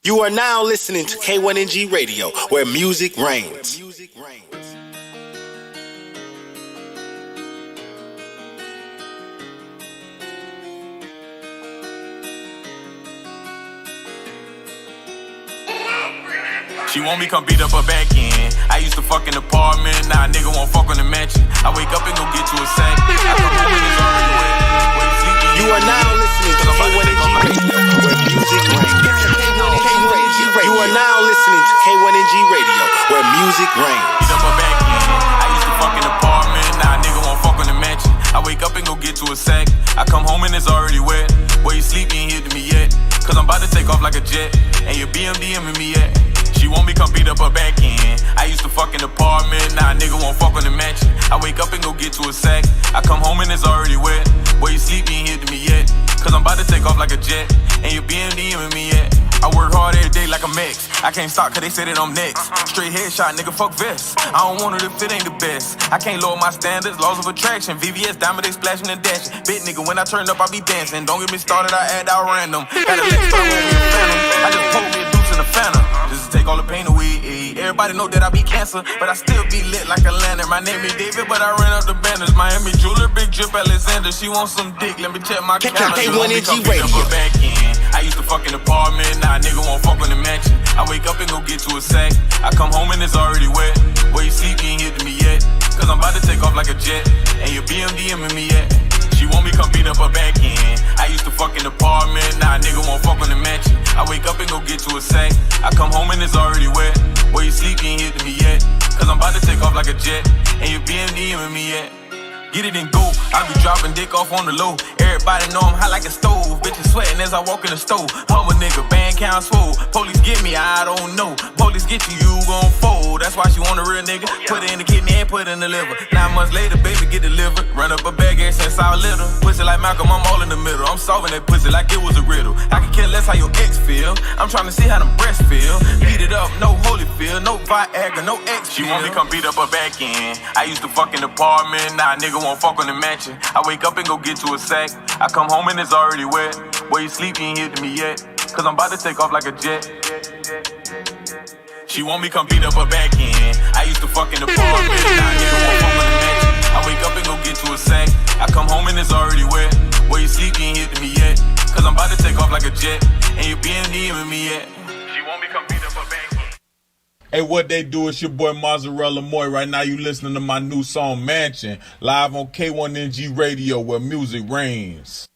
You are now listening to K1NG Radio, where music reigns. She want me come beat up her back end. I used to fuck in the apartment, now a nigga won't fuck on the mansion. I wake up and go get you a sack. I come home and it's already wet. Where you sleeping? You are now listening to K1NG Radio, where music reigns. You are now listening to K1NG Radio, where music reigns. Beat up her back end. I used to fuck in the apartment, now a nigga won't fuck on the mansion. I wake up and go get you a sack. I come home and it's already wet. Where you sleep, you ain't here to me yet. Cause I'm about to take off like a jet. And your BMDMing me yet. She want me come beat up her back end. I used to fuck in the apartment, now a nigga won't fuck on the mansion. I wake up and go get you a sack. I come home and it's already wet. Where you sleep, you ain't here to me yet. Cause I'm about to take off like a jet. And your BMDMing me yet. I work hard every day like a mix. I can't stop cause they say that I'm next. Straight headshot, nigga, fuck vest. I don't want it if it ain't the best. I can't lower my standards, laws of attraction. VVS, diamond, they splashing and dashing. Bit nigga, when I turn up, I be dancing. Don't get me started, I add out random. Got a leg start with me a phantom. I just pulled me a deuce in the phantom. Just to take all the pain away. Everybody know that I be cancer, but I still be lit like a lantern. My name is David, but I ran up the banners. Miami jeweler, big drip Alexander. She wants some dick, let me check my calendar. K1NG Radio. I used to fuck in the apartment, now a nigga won't fuck on the mansion. I wake up and go get you a sack. I come home and it's already wet. Where you sleep, you ain't here to me yet. Cause I'm about to take off like a jet. And your BMDMing me yet. She want me come beat up her back end. I used to fuck in the apartment, now a nigga won't fuck on the mansion. I wake up and go get you a sack. I come home and it's already wet. Where you sleep, you ain't here to me yet. Cause I'm about to take off like a jet. And your BMDMing me yet. Get it and go, I be dropping dick off on the low. Everybody know I'm hot like a stove. Bitches sweating as I walk in the stove. Humble nigga, band count swole. Police get me, I don't know. Police get you, you gon' fold. That's why she want a real nigga. Put it in the kidney and put it in the liver. 9 months later, baby get delivered. Run up a bag ever since I was little. Pussy like Malcolm, I'm all in the middle. I'm solving that pussy like it was a riddle. I can care less how your ex feel. I'm trying to see how them breasts feel. Beat it up, no Holyfield, no Viagra, no X. She want me come beat up her back end. I used to fuck in the apartment, now a nigga won't fuck on the mansion. I wake up and go get you a sack. I come home and it's already wet. Where you sleep, you ain't here to me yet. Cause I'm about to take off like a jet. She want me come beat up her back end. I used to fuck in the apartment, now a nigga won't fuck on the mansion. I wake up and go get you a sack. I come home and it's already wet. Where you sleep, you ain't here to me yet. Cause I'm about to take off like a jet. And your BMDMing me yet. She want me come beat up her back end. Hey, what they do? It's your boy Mozzarella Moy. Right now you listening to my new song Mansion, live on K1NG Radio, where music reigns.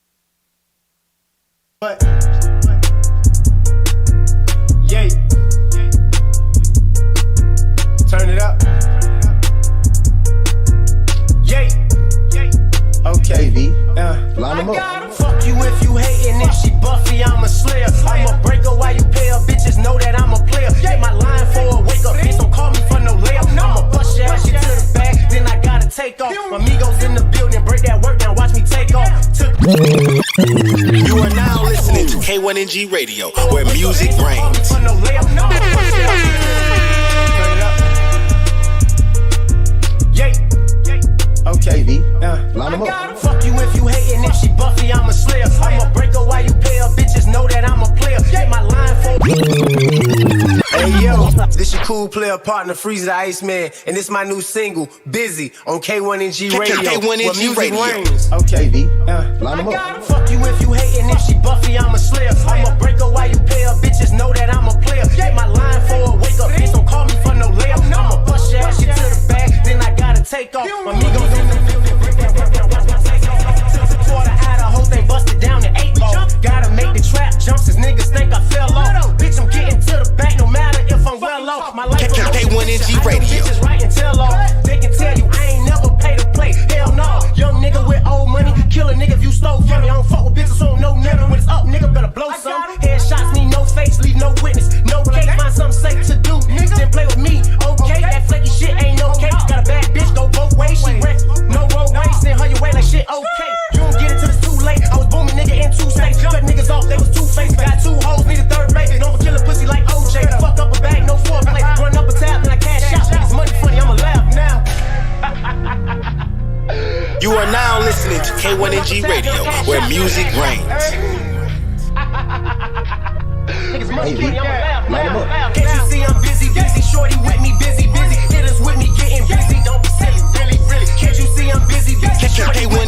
What? Yay. Turn it up. Yay. Okay. Hey, line them up. Fuck you if you hatin'. If she Buffy, I'm a slayer. I'm a breaker while you pay her. Bitches know that I'm a player. Get my line for a wake up. Bitch, don't call me for no layup. I'ma bust your ass shit to the back. Then I gotta take off. Amigos in the building. Break that work down. Watch me take off. You are now listening to K1NG Radio, where music reigns. Okay, line them up. Fuck you if you hatin'. If she Buffy, I'm a slayer. I'm a breaker while you pay her. Bitches know that I'm a player. Get my line for. Hey yo, this your cool player partner, Freezer the Iceman, and this my new single, Busy, on K1NG Radio. K1NG Radio. Reigns. Okay, line them up. Fuck you if you hatin'. If she Buffy, I'm a slayer. I'm a breaker while you pay her. Bitches know that I'm a player. Get my line for a wake up. Bitch, don't call me for no layup. I'ma bust your ass shit to the back. Then I gotta take off. Amigos in the building. Break that work down. Watch my take off. Tilt a quarter out. The whole thing busted down to 8 ball. Gotta make the trap jumps. As niggas think I fell off. Bitch, I'm getting to the back. No matter if I'm well off. My life is K1NG Radio. Bitches writing tell off. They can tell you I ain't never paid to play. Hell no. Young nigga with old money. Kill a nigga if you stole from me. I don't fuck with bitches, so no nigga. When it's up, nigga better blow some. Headshots need no face, leave no witness. No cake, find something safe to do. Niggas didn't play with me, okay? That flaky shit ain't no cake. Got a bad bitch, go both ways. She wreck, no roadway. Send her your way like shit, okay? You don't get it till it's too late. I was booming nigga in 2 states. Cut niggas off, they was 2-faced. Got 2 hoes, need a third mate. Don't kill a pussy like OJ. Fuck up a bag, no foreplay. Run up a tab, then I cash out. Niggas money funny, I'ma laugh now. You are now listening to K1NG Radio, where music reigns. Niggas money funny, I'ma laugh.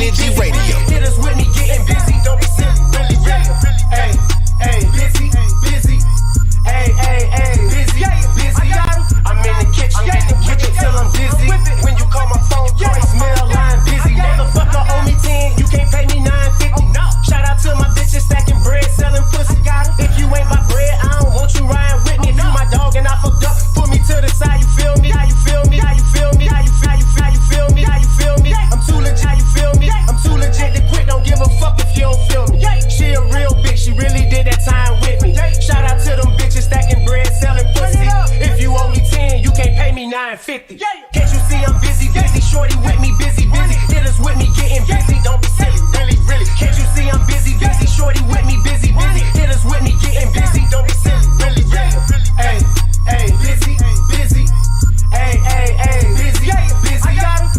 K1NG Radio. Hitters with me getting busy, don't be silly, really, really. Hey, hey, busy, busy. Hey, hey, hey, busy, busy. I'm in the kitchen, whip it till I'm dizzy. When you call my phone, voicemail line busy. Motherfucker owe me 10, you can't pay me $9.50. Shout out to my bitches stacking bread, selling pussy. If you ain't my bread, I don't want you riding with me. If you my dog and I fucked up, put me to the side. You feel me? How you feel me? How you feel me? How you feel me? How you feel me? How you feel me? I'm too legit. How you feel me? I'm too legit to quit. Don't give a fuck if you don't feel me. She a real bitch. She really did that time with me. Shout out to them bitches stacking bread, selling pussy. If you owe me 10, you can't pay me $9.50. Can't you see I'm busy, busy? Shorty with me, busy, busy. Hitters with me getting busy. Don't be silly, really, really. Can't you see I'm busy, busy? Shorty with me, busy, busy. Hitters with me getting busy. Don't be silly, really, really. Hey, hey, busy, busy. Hey, hey, hey, busy, busy.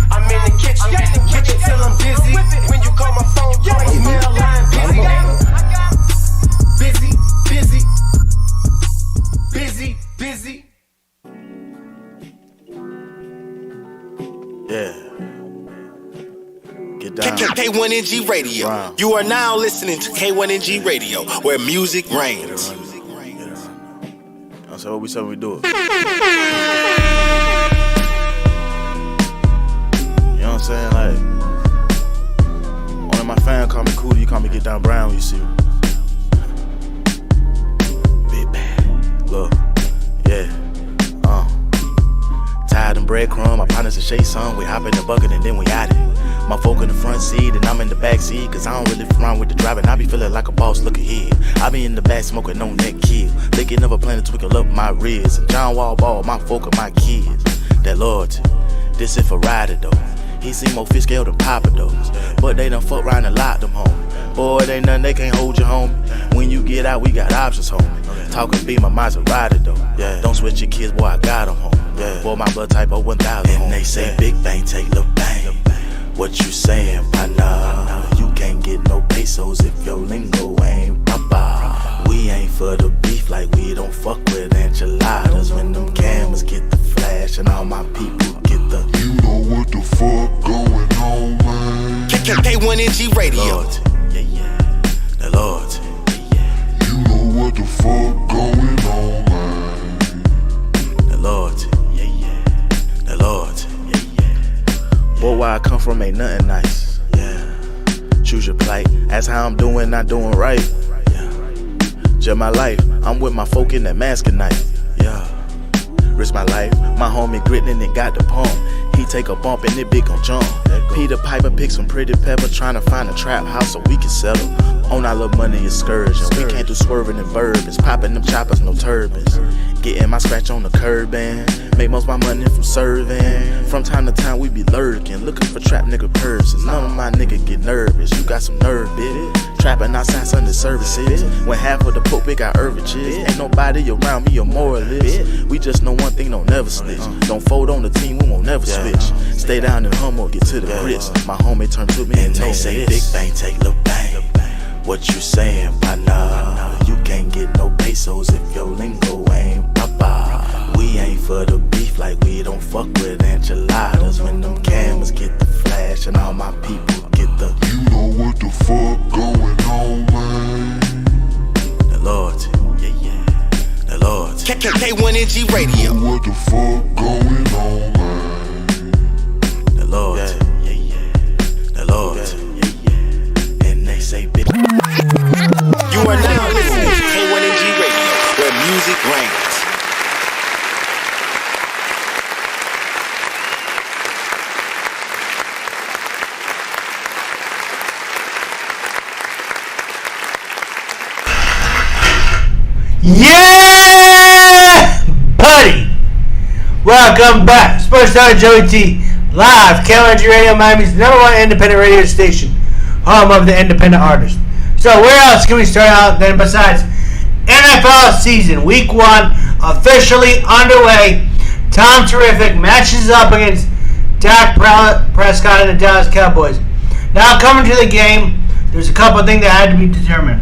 I'm in the kitchen, whip it till I'm dizzy. When you call my phone, voicemail line busy. Busy, busy. Busy, busy. Yeah. Get down. K1NG Radio. Wow. You are now listening to K1NG Radio, where music reigns. So what we say we do it. You know what I'm saying? Like, one of my fans call me cool, you call me Get Down Brown, you see. Big bad. Look, yeah. Tired and breadcrumb, my partners a shade some. We hop in the bucket and then we out it. My folk in the front seat and I'm in the back seat. Cause I don't really f around with the driving. I be feeling like a boss, look ahead. I be in the back smoking on that kill. Thinking of a plan to twinkle up my ribs. And John Wall Ball, my folk are my kids. That loyalty, this is for rider though. He see more fish scale than Papa those. But they done fuck around and lock them home. Boy, it ain't nothing, they can't hold you home. When you get out, we got options home. Talking be my Maserati though. Yeah. Don't switch your kids, boy, I got them home. Yeah. Boy, my blood type of 1000. And they say big bang, take little bang. What you saying, partner? You can't get no pesos if your lingo ain't proper. We ain't for the beef like we don't fuck with enchiladas. When them cameras get the flash and all my people get the. You know what the fuck going on, man. K1NG Radio. Loyalty, yeah, yeah. The loyalty, yeah, yeah. You know what the fuck going on, man. The loyalty, yeah, yeah. The loyalty. Boy, where I come from ain't nothing nice. Yeah. Choose your plight. Ask how I'm doing, not doing right. Yeah. Just my life. I'm with my folk in that mask at night. Yeah. Risk my life. My homie gritting and got the pump. He take a bump and it big gon' jump. Peter Piper pick some pretty pepper, trying to find a trap house so we can settle. On our little money excursion. We can't do swerving and bourbons. Popping them choppers, no turbans. Getting my scratch on the curb and make most of my money from serving. From time to time we be lurking, looking for trap nigga purses. None of my niggas get nervous. You got some nerve, bitch. Trapping outside Sunday services. When half of the poop it got herbages. Ain't nobody around me a moralist. We just know one thing, don't never snitch. Don't fold on the team, we won't never switch. Stay down in Hummer, get to the grits. My homie turn to me and they say big bang, take little bang. What you saying, partner? You can't get no pesos if your lingo ain't proper. We ain't for the beef like we don't fuck with enchiladas. When them cameras get the flash and all my people get the. You know what the fuck going on, man. The loyalty, yeah, yeah. The loyalty. K1NG Radio. You know what the fuck going on, man. The loyalty, yeah, yeah. The loyalty, yeah, yeah. And they say big. You are now listening to K1NG Radio, where music reigns. Yeah, buddy. Welcome back. Sports Star Joey.T. Live, K1NG Radio, Miami's #1 independent radio station, home of the independent artist. So where else can we start out then besides NFL season? Week 1 officially underway. Tom Terrific matches up against Dak Prescott and the Dallas Cowboys. Now coming to the game, there's a couple of things that had to be determined.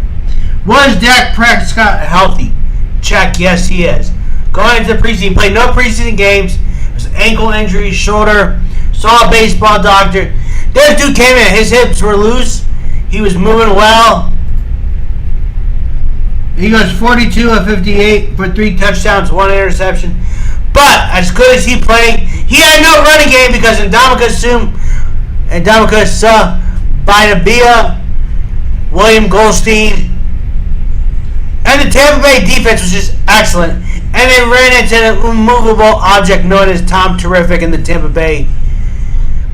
Was Dak Prescott healthy? Check, yes he is. Going into the preseason, played no preseason games. It was an ankle injury, shoulder, saw a baseball doctor. This dude came in. His hips were loose. He was moving well. He goes 42 of 58 for 3 touchdowns, 1 interception. But as good as he played, he had no running game because Ndamukong Suh, Bidabia, William Goldstein, and the Tampa Bay defense was just excellent. And they ran into an immovable object known as Tom Terrific in the Tampa Bay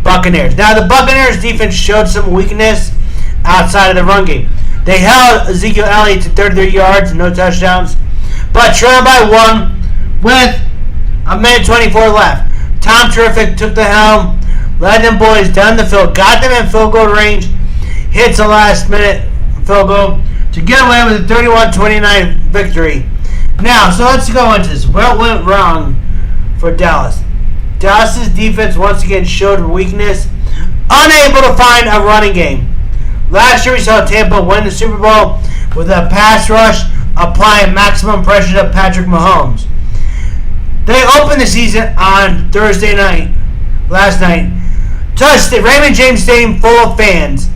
Buccaneers. Now, the Buccaneers defense showed some weakness outside of the run game. They held Ezekiel Elliott to 33 yards, no touchdowns, but trailed by 1 with a minute 24 left. Tom Terrific took the helm, led them boys down the field, got them in field goal range, hits a last-minute field goal to get away with a 31-29 victory. Now, so let's go into this. What went wrong for Dallas? Dallas's defense once again showed weakness, unable to find a running game. Last year we saw Tampa win the Super Bowl with a pass rush applying maximum pressure to Patrick Mahomes. They opened the season on Thursday night, last night, touched the Raymond James Stadium full of fans.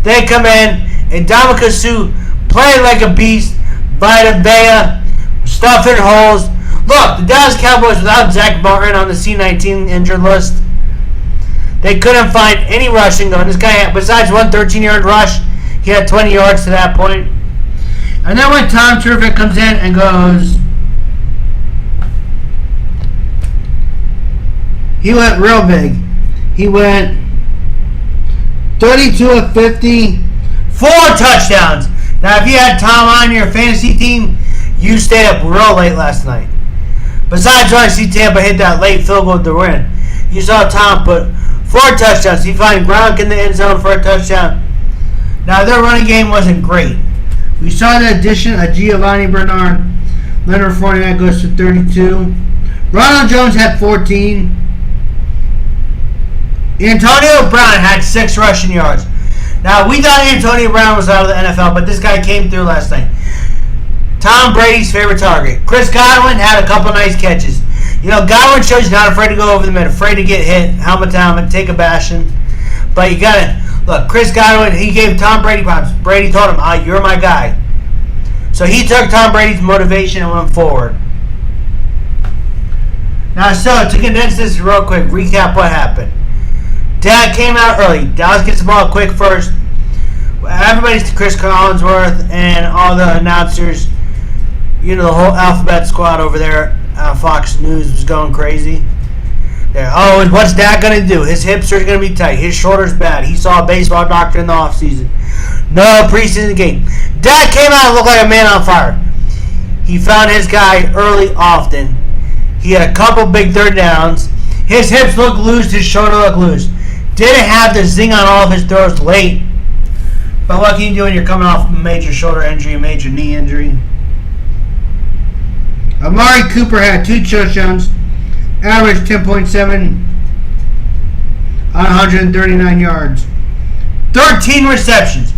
They come in, and Ndamukong Suh played like a beast, Bidabia, stuffing holes. Look, the Dallas Cowboys without Zach Martin on the C-19 injured list, they couldn't find any rushing going. This guy had, besides one 13-yard rush, he had 20 yards to that point. And then when Tom Terrific comes in and goes, he went real big. He went 32 of 50, 4 touchdowns. Now, if you had Tom on your fantasy team, you stayed up real late last night. Besides when I see Tampa hit that late field goal to win, you saw Tom put 4 touchdowns. He found Gronk in the end zone for a touchdown. Now, their running game wasn't great. We saw the addition of Giovanni Bernard. Leonard Fournette goes to 32. Ronald Jones had 14. Antonio Brown had 6 rushing yards. Now, we thought Antonio Brown was out of the NFL, but this guy came through last night. Tom Brady's favorite target. Chris Godwin had a couple nice catches. You know, Godwin shows he's not afraid to go over the middle, afraid to get hit, helmet to helmet, take a bashing. But you got to, look, Chris Godwin, he gave Tom Brady props. Brady told him, you're my guy. So he took Tom Brady's motivation and went forward. Now, so to condense this real quick, recap what happened. Dak came out early. Dallas gets the ball quick first. Everybody's to Chris Collinsworth and all the announcers. You know, the whole alphabet squad over there. Fox News was going crazy. And what's Dak going to do? His hips are going to be tight. His shoulder's bad. He saw a baseball doctor in the offseason. No preseason game. Dak came out and looked like a man on fire. He found his guy early often. He had a couple big third downs. His hips looked loose. His shoulder looked loose. Didn't have the zing on all of his throws late. But what can you do when you're coming off a major shoulder injury, a major knee injury? Amari Cooper had 2 touchdowns, averaged 10.7 on 139 yards. 13 receptions.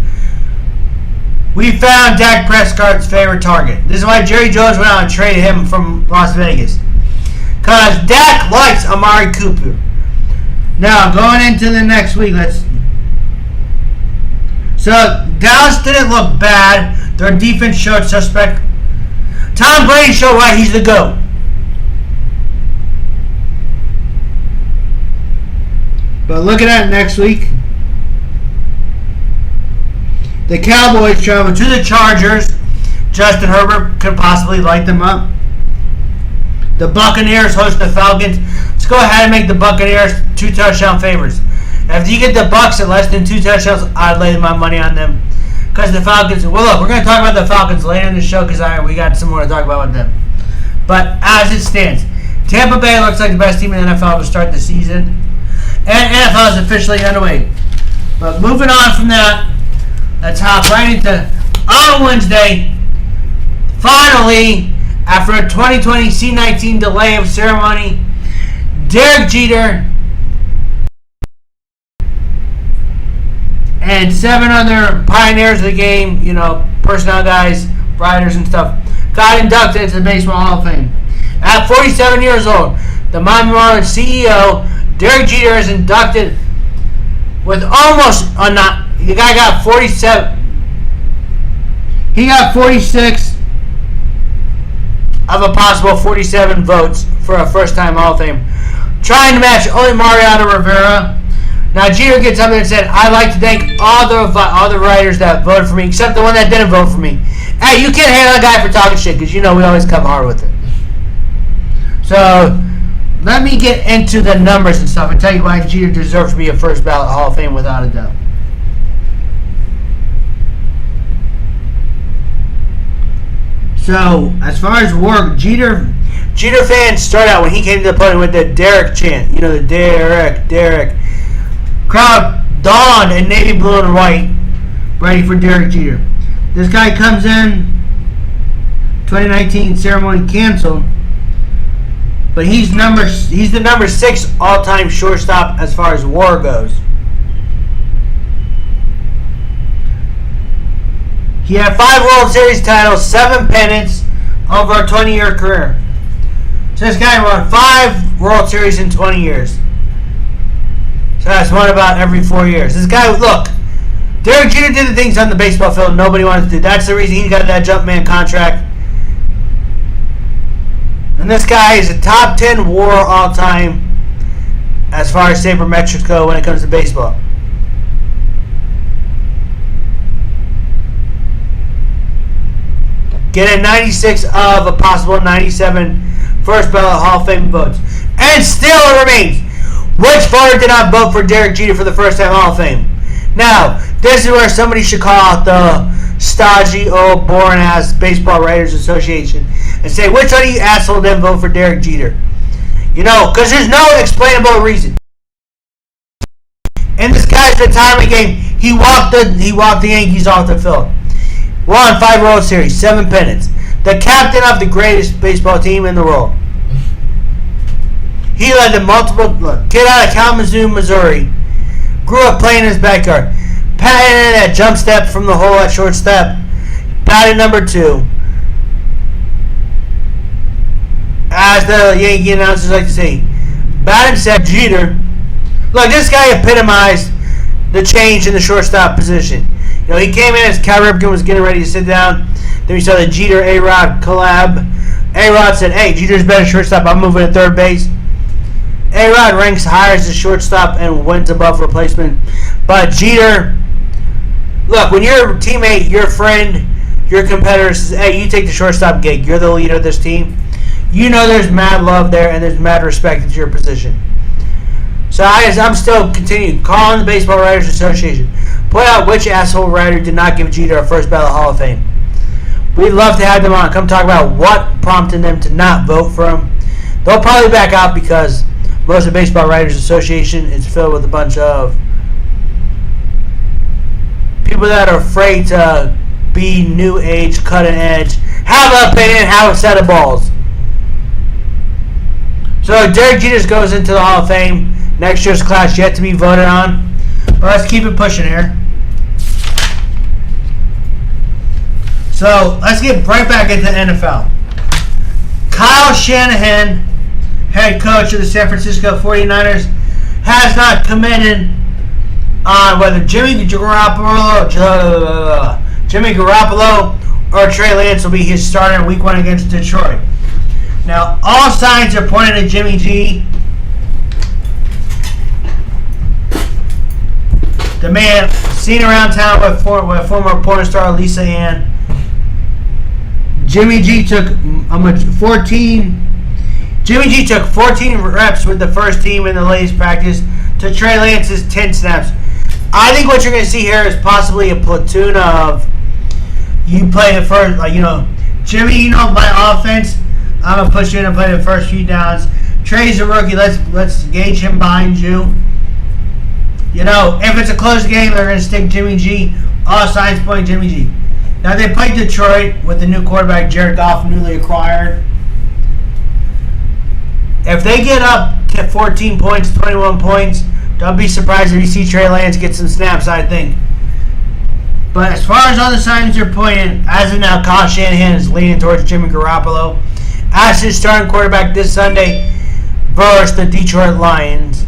We found Dak Prescott's favorite target. This is why Jerry Jones went out and traded him from Las Vegas. Because Dak likes Amari Cooper. Now, going into the next week, So, Dallas didn't look bad. Their defense showed suspect. Tom Brady showed why he's the GOAT. But looking at next week, the Cowboys travel to the Chargers. Justin Herbert could possibly light them up. The Buccaneers host the Falcons. Let's go ahead and make the Buccaneers 2 touchdown favorites. If you get the Bucs at less than 2 touchdowns, I'd lay my money on them. Because the Falcons, well, look, we're going to talk about the Falcons later in the show because we got some more to talk about with them. But as it stands, Tampa Bay looks like the best team in the NFL to start the season. And NFL is officially underway. But moving on from that, let's hop right into, on Wednesday, finally, after a 2020 C-19 delay of ceremony, Derek Jeter and 7 other pioneers of the game, you know, personnel guys, writers and stuff, got inducted into the Baseball Hall of Fame. At 47 years old, the Miami Marlins CEO, Derek Jeter is inducted with almost the guy got 47. He got 46 of a possible 47 votes for a first-time Hall of Fame, trying to match only Mariano Rivera. Now Jeter gets up there and said, "I'd like to thank all the writers that voted for me, except the one that didn't vote for me." Hey, you can't hate on a guy for talking shit, because we always come hard with it. So let me get into the numbers and stuff and tell you why Jeter deserves to be a first ballot Hall of Fame without a doubt. So, as far as work, Jeter fans start out when he came to the podium with the Derek chant. The Derek. Crowd donned in navy blue and white, ready for Derek Jeter. This guy comes in, 2019 ceremony canceled, but he's the number 6 all-time shortstop as far as WAR goes. He had 5 World Series titles, 7 pennants over a 20-year career. So this guy won 5 World Series in 20 years. So that's one about every 4 years. This guy, look, Derek Jeter did the things on the baseball field nobody wanted to do. That's the reason he got that Jumpman contract. And this guy is a top 10 WAR all time as far as sabermetrics go when it comes to baseball. Getting 96 of a possible 97 first ballot Hall of Fame votes. And still it remains, which voter did not vote for Derek Jeter for the first time Hall of Fame? Now, this is where somebody should call out the stodgy, old, boring-ass Baseball Writers Association and say, which one of you asshole didn't vote for Derek Jeter? Because there's no explainable reason. In this guy's retirement game, he walked the Yankees off the field. Won 5 World Series, 7 pennants. The captain of the greatest baseball team in the world. He led the kid out of Kalamazoo, Missouri. Grew up playing in his backyard. Patting in that jump step from the hole at shortstop. Batted number 2. As the Yankee announcers like to say, batting second, Jeter. Look, this guy epitomized the change in the shortstop position. He came in as Cal Ripken was getting ready to sit down. Then we saw the Jeter A-Rod collab. A-Rod said, "Hey, Jeter's better shortstop. I'm moving to third base." A-Rod ranks higher as a shortstop and wins above replacement. But Jeter, look, when your teammate, your friend, your competitor says, "Hey, you take the shortstop gig. You're the leader of this team," there's mad love there and there's mad respect into your position. So I'm still continuing calling the Baseball Writers Association. Point out which asshole writer did not give Jeter a first ballot Hall of Fame. We'd love to have them on. Come talk about what prompted them to not vote for him. They'll probably back out because most of the Baseball Writers Association is filled with a bunch of people that are afraid to be new age, cutting edge, have an opinion, have a set of balls. So Derek Jeter goes into the Hall of Fame. Next year's class yet to be voted on. But let's keep it pushing here. So let's get right back into the NFL. Kyle Shanahan, head coach of the San Francisco 49ers, has not committed on whether Jimmy Garoppolo or Trey Lance will be his starter in Week 1 against Detroit. Now, all signs are pointing to Jimmy G. The man seen around town with former porn star Lisa Ann. Jimmy G took 14 reps with the first team in the latest practice to Trey Lance's 10 snaps. I think what you're going to see here is possibly a platoon of you play the first, Jimmy, by offense, I'm going to push you in and play the first few downs. Trey's a rookie. Let's gauge him behind you. If it's a close game, they're going to stick Jimmy G. All signs point Jimmy G. Now, they played Detroit with the new quarterback, Jared Goff, newly acquired. If they get up to 14 points, 21 points, don't be surprised if you see Trey Lance get some snaps, I think. But as far as all the signs are pointing, as of now, Kyle Shanahan is leaning towards Jimmy Garoppolo as his starting quarterback this Sunday versus the Detroit Lions.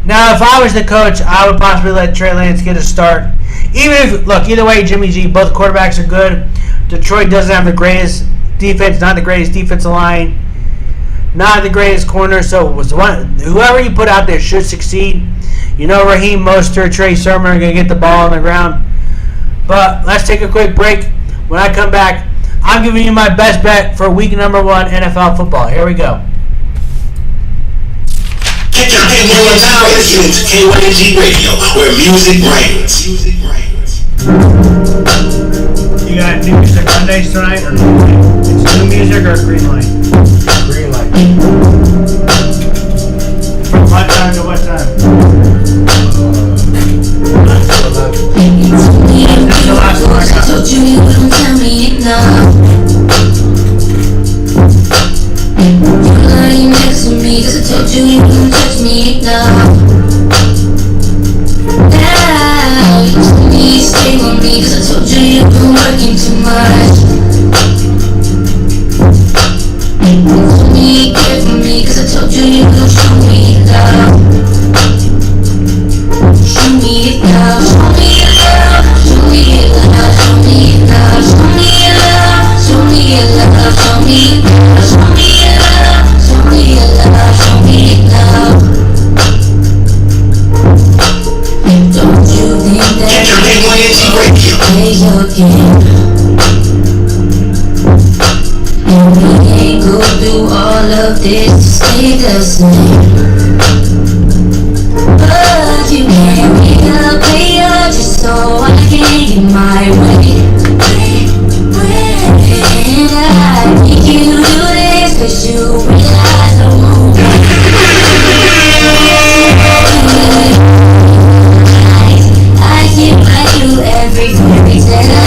Now, if I was the coach, I would possibly let Trey Lance get a start. Either way, Jimmy G, both quarterbacks are good. Detroit doesn't have the greatest defense, not the greatest defensive line, not the greatest corner. So whoever you put out there should succeed. You know, Raheem Mostert, Trey Sermon are going to get the ball on the ground. But let's take a quick break. When I come back, I'm giving you my best bet for week number 1 NFL football. Here we go. You are now listening to K1NG Radio, where music reigns. You got new music Mondays tonight, or it's new music or green light? Green light. From what time to what time? That's the last one I got. Told you you wouldn't tell me enough. You're lying next to me, 'cause I told you you wouldn't touch me enough. Now you tell me stay with me, 'cause I told you you've been working too much. You told me you care for me, 'cause I told you you would show me love. Show me love, show me love, show me love, show me love, show me love, show me love, show me love, show me love, show me love, show me love. Don't you think that play your game? And we ain't go through all of this to stay the same. But you can't be a player just so I can get my way. And I think you do this 'cause you realize I won't. I can write you every fairy tale.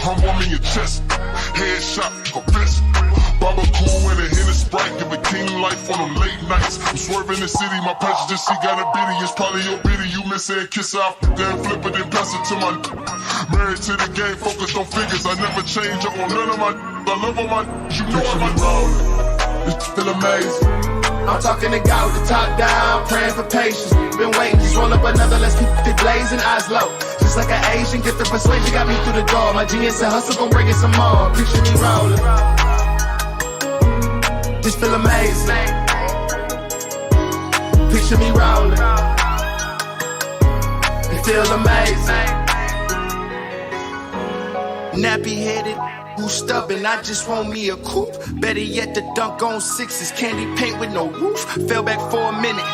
I'm warming your chest. Headshot, a fist. Barbecue and a hint of Sprite. Give a king life on them late nights. I'm swerving the city, my passenger seat got a bitty. It's probably your bitty. You miss it and kiss her. Then flip it and pass it to my. Married to the game, focused on figures. I never change up on none of my. I love all my. You know I'm rolling. It's still amazing. I'm talking to God with the top down, praying for patience. Been waiting, just roll up another, let's keep it blazing, eyes low. Just like an Asian, get the persuasion, got me through the door. My genius and hustle gon' bring it some more. Picture me rolling. Just feel amazing. Picture me rolling. It feel amazing. Nappy headed. Who's stubborn? I just want me a coupe. Better yet, the dunk on sixes. Candy paint with no roof. Fell back for a minute.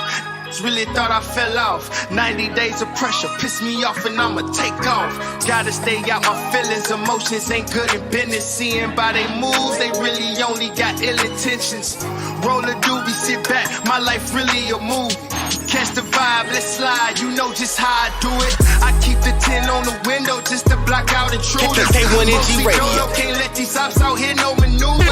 Really thought I fell off. 90 days of pressure pissed me off and I'ma take off. Gotta stay out my feelings. Emotions ain't good in business. Seeing by they moves, they really only got ill intentions. Roll a doobie, sit back. My life really a movie. Catch the vibe, let's slide. You know just how I do it. I keep the 10 on the window just to block out intruders. K1NG Radio. Can't let these ops out here no maneuvers.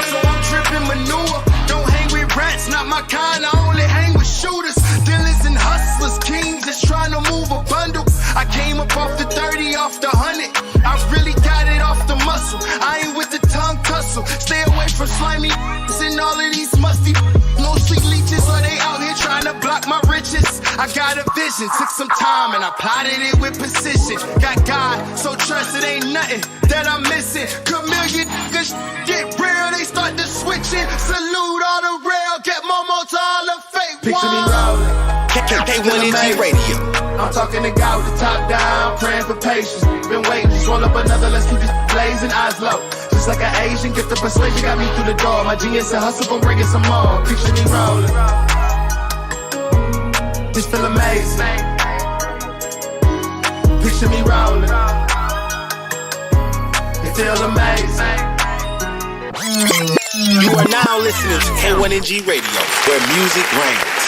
So I'm tripping manure. Don't hang with rats, not my kind. I only hang with shooters. Dealers and hustlers, kings just trying to move a bundle. I came up off the 30, off the 100. I really got it off the muscle. I ain't with the tongue tussle. Stay away from slimy and all of these musty. Mostly leeches, or they out here trying to block my riches. I got a vision, took some time and I plotted it with precision. Got God, so trust it ain't nothing that I'm missing. Chameleon niggas get real, they start to switching. Salute all the real, get Momo to all the fake. Picture me rolling. K1NG Radio. I'm talking to God with the top down, praying for patience. Been waiting, just roll up another, let's keep this blazing, eyes low. Just like an Asian, get the persuasion, got me through the door. My genius and hustle gon' bring it some more. Picture me rolling. Just feel amazing. Picture me rolling. It feel amazing. You are now listening to K1NG Radio, where music reigns.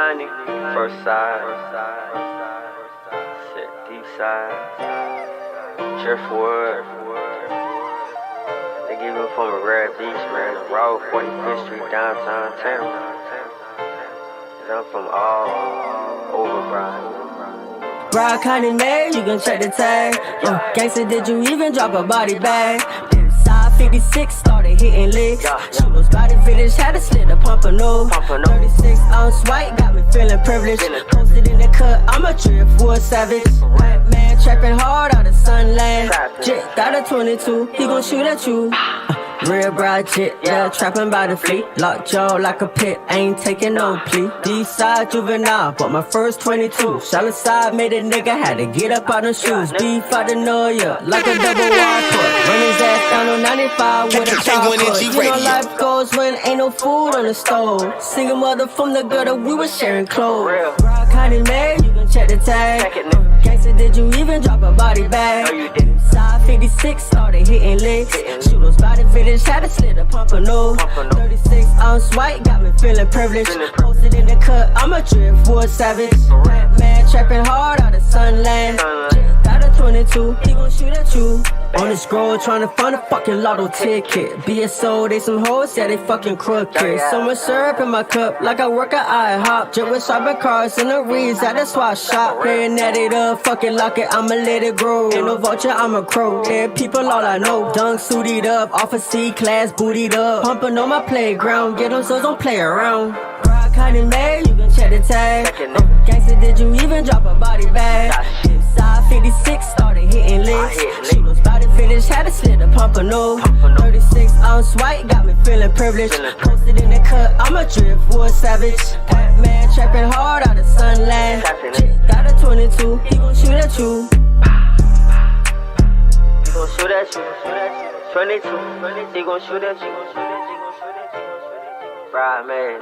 Connie, first side, shit, deep side, Driftwood. They give me from a rare beach, man. Road 45th Street, downtown town. I'm from all over, bro. Broad County Mayor, you gon' check the tag. Gangsta, did you even drop a body bag? Side 56 started hitting licks. Shooters body finish, had to slit the pompano. 36 ounce white, got me feeling privileged. Posted in the cut, I'm a Driftwood savage. White man trapping hard out of Sunland. Jit got a 22, he gon' shoot at you. Real broad jit, yeah, trapping by the fleet. Locked jaw like a pit, ain't taking no plea. D-side juvenile, but my first 22. Shallow side made a nigga, had to get up out the shoes. Beef out the Noya, like a double wide cut. Run his ass down on 95 with a chopper. You know life goes when ain't no food on the stove. Single mother from the gutter, we was sharing clothes. Broad County Mayor, you can check the tag. Gangsta, did you even drop a body bag? Side 56 started hitting licks. Shooters body finish, had to slit a pompano. 36 ounce white, got me feeling privileged. Posted in the cut, I'm a Driftwood savage. White man trapping hard out of Sunland. Got a 22, he gon' shoot at you. On the scroll, tryna find a fucking lotto ticket. BSO, they some hoes, yeah, they fucking crooked. So much syrup in my cup, like I work at IHOP. Jet with shopping cars in the reeds at the swap shop. Praying that it up, fucking lock it, I'ma let it grow. Ain't no vulture, I'm a crow. Dead people, all I know. Dunk suited up, off a C-class, bootied up. Pumping on my playground, get them so don't play around. Broad County Mayor, you can check the tag. Gangsta, did you even drop a body bag? Side 56 started hitting licks. Shooters body finish, had to slit the pompano. 36 ounce white, got me feeling privileged. Posted in the cut, I'm a Driftwood savage. White man trapping hard out of Sunland. Got a 22, he gon' shoot at you. He gon' shoot at you. 22, he gon' shoot at you. Right, man.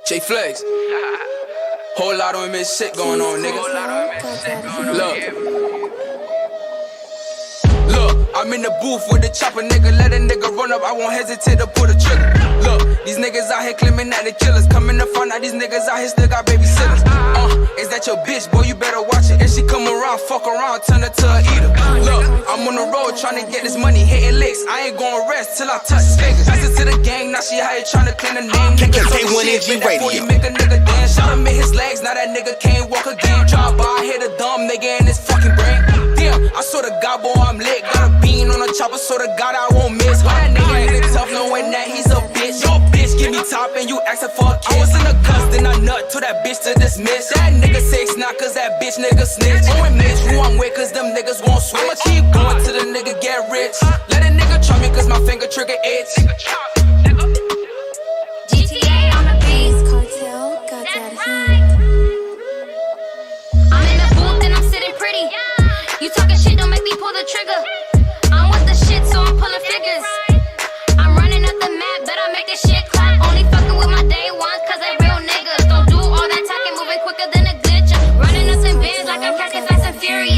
J Flex. Whole lot of immense shit going on, nigga. Look, I'm in the booth with the chopper, nigga. Let a nigga run up, I won't hesitate to pull the trigger. Look, these niggas out here claiming that they killers. Coming to find out these niggas out here still got babysitters. Is that your bitch, boy? You better watch it. If she come around, fuck around, turn her to a eater. Look, I'm on the road trying to get this money, hitting licks. I ain't gonna rest till I touch his fingers. Listen to the gang, now she out here trying to clean the name. Nigga, K1NG Radio. Make a nigga dance, shot him in his legs. Now that nigga can't walk again. Drop by, hit a dumb nigga in his fucking brain. Damn, I swear to God, boy, I'm lit. Got a bean on a chopper, so to God I won't miss. Why that nigga ain't tough, knowing that he's a bitch. Your bitch give me top and you asking for a kiss. I was in the cuss, then I nut to that bitch to dismiss. That nigga 6 not cause that bitch nigga snitch. Owen Mitch, who I'm with cause them niggas won't switch. I'ma keep going till the nigga get rich. Let a nigga try me cause my finger trigger itch. GTA on the beat. Cartel got that heat. I'm in the booth and I'm sitting pretty. You talking shit, don't make me pull the trigger. I'm with the shit, so I'm pulling figures. I'm running up the map, bet I make this shit clap. Only fucking with my day one, cause they real niggas. Don't do all that talking, moving quicker than a glitch. Running up in bins like I'm Fast and Furious.